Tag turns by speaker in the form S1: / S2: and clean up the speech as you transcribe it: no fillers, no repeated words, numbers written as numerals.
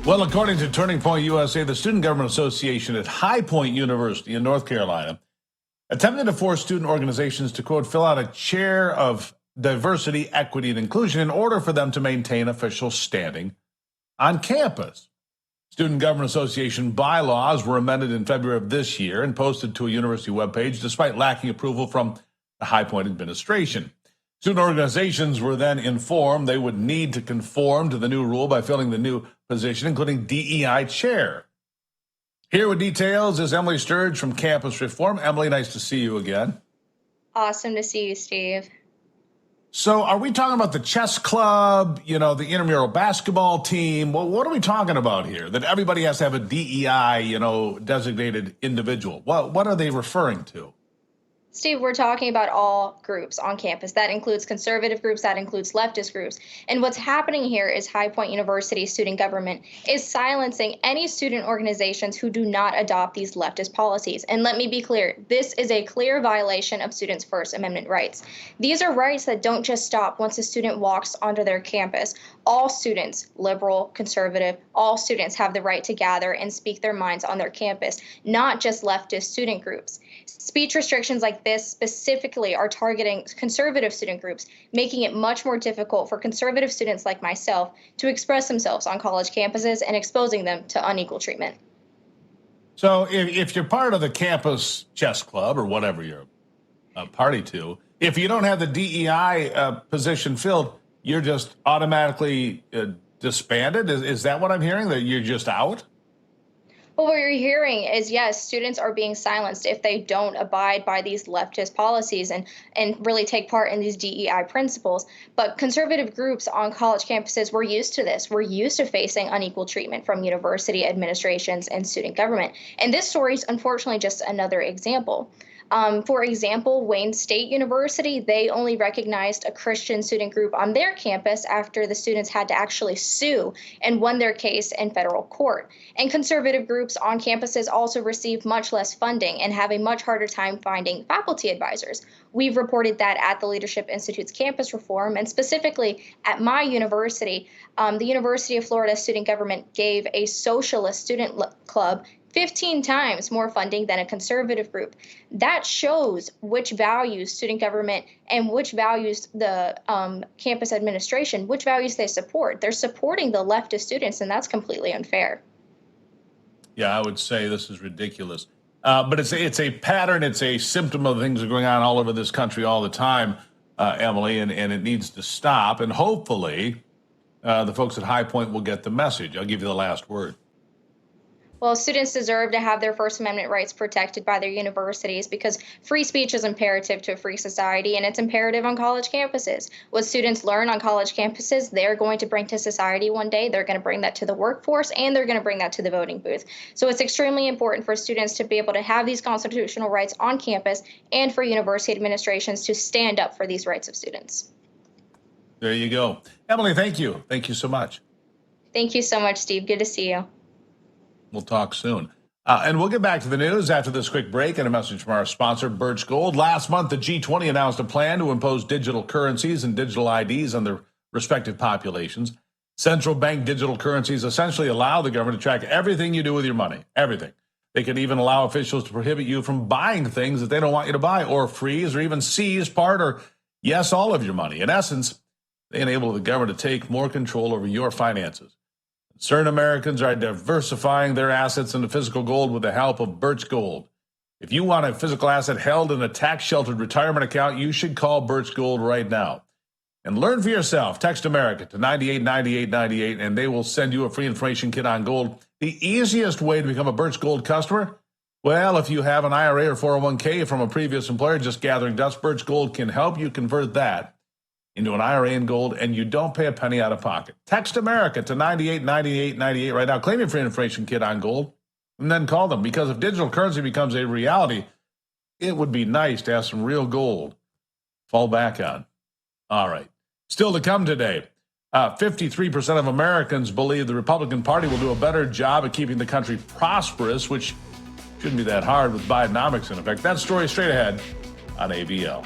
S1: Well, according to Turning Point USA, the Student Government Association at High Point University in North Carolina attempted to force student organizations to, quote, fill out a chair of diversity, equity, and inclusion in order for them to maintain official standing on campus. Student Government Association bylaws were amended in February of this year and posted to a university webpage despite lacking approval from the High Point administration. Student organizations were then informed they would need to conform to the new rule by filling the new position, including DEI chair. Here with details is Emily Sturge from Campus Reform. Emily, nice to see you again.
S2: Awesome to see you, Steve.
S1: So are we talking about the chess club, the intramural basketball team? Well, what are we talking about here? That everybody has to have a DEI, designated individual. What are they referring to?
S2: Steve, we're talking about all groups on campus. That includes conservative groups, that includes leftist groups. And what's happening here is High Point University student government is silencing any student organizations who do not adopt these leftist policies. And let me be clear, this is a clear violation of students' First Amendment rights. These are rights that don't just stop once a student walks onto their campus. All students, liberal, conservative, all students have the right to gather and speak their minds on their campus, not just leftist student groups. Speech restrictions like this specifically are targeting conservative student groups, making it much more difficult for conservative students like myself to express themselves on college campuses and exposing them to unequal treatment.
S1: So if you're part of the campus chess club or whatever you're a party to, if you don't have the DEI position filled, you're just automatically disbanded? Is that what I'm hearing, that you're just out?
S2: Well, what you're hearing is, yes, students are being silenced if they don't abide by these leftist policies and really take part in these DEI principles. But conservative groups on college campuses, we're used to this. We're used to facing unequal treatment from university administrations and student government. And this story is unfortunately just another example. For example, Wayne State University, they only recognized a Christian student group on their campus after the students had to actually sue and won their case in federal court. And conservative groups on campuses also receive much less funding and have a much harder time finding faculty advisors. We've reported that at the Leadership Institute's campus reform, and specifically at my university, the University of Florida student government gave a socialist student club 15 times more funding than a conservative group. That shows which values student government and which values the campus administration, which values they support. They're supporting the leftist students, and that's completely unfair.
S1: Yeah, I would say this is ridiculous. But it's a pattern. It's a symptom of things that are going on all over this country all the time, Emily, and it needs to stop. And hopefully the folks at High Point will get the message. I'll give you the last word.
S2: Well, students deserve to have their First Amendment rights protected by their universities because free speech is imperative to a free society, and it's imperative on college campuses. What students learn on college campuses, they're going to bring to society one day. They're going to bring that to the workforce, and they're going to bring that to the voting booth. So it's extremely important for students to be able to have these constitutional rights on campus and for university administrations to stand up for these rights of students.
S1: There you go. Emily, thank you. Thank you so much.
S2: Thank you so much, Steve. Good to see you.
S1: We'll talk soon. And we'll get back to the news after this quick break and a message from our sponsor, Birch Gold. Last month, the G20 announced a plan to impose digital currencies and digital IDs on their respective populations. Central bank digital currencies essentially allow the government to track everything you do with your money, everything. They can even allow officials to prohibit you from buying things that they don't want you to buy, or freeze or even seize part or, yes, all of your money. In essence, they enable the government to take more control over your finances. Certain Americans are diversifying their assets into physical gold with the help of Birch Gold. If you want a physical asset held in a tax-sheltered retirement account, you should call Birch Gold right now. And learn for yourself. Text America to 989898, and they will send you a free information kit on gold. The easiest way to become a Birch Gold customer? Well, if you have an IRA or 401k from a previous employer just gathering dust, Birch Gold can help you convert that into an IRA in gold, and you don't pay a penny out of pocket. Text America to 989898 right now. Claim your free information kit on gold, and then call them, because if digital currency becomes a reality, it would be nice to have some real gold fall back on. All right. Still to come today, 53% of Americans believe the Republican Party will do a better job at keeping the country prosperous, which shouldn't be that hard with Bidenomics in effect. That story straight ahead on ABL.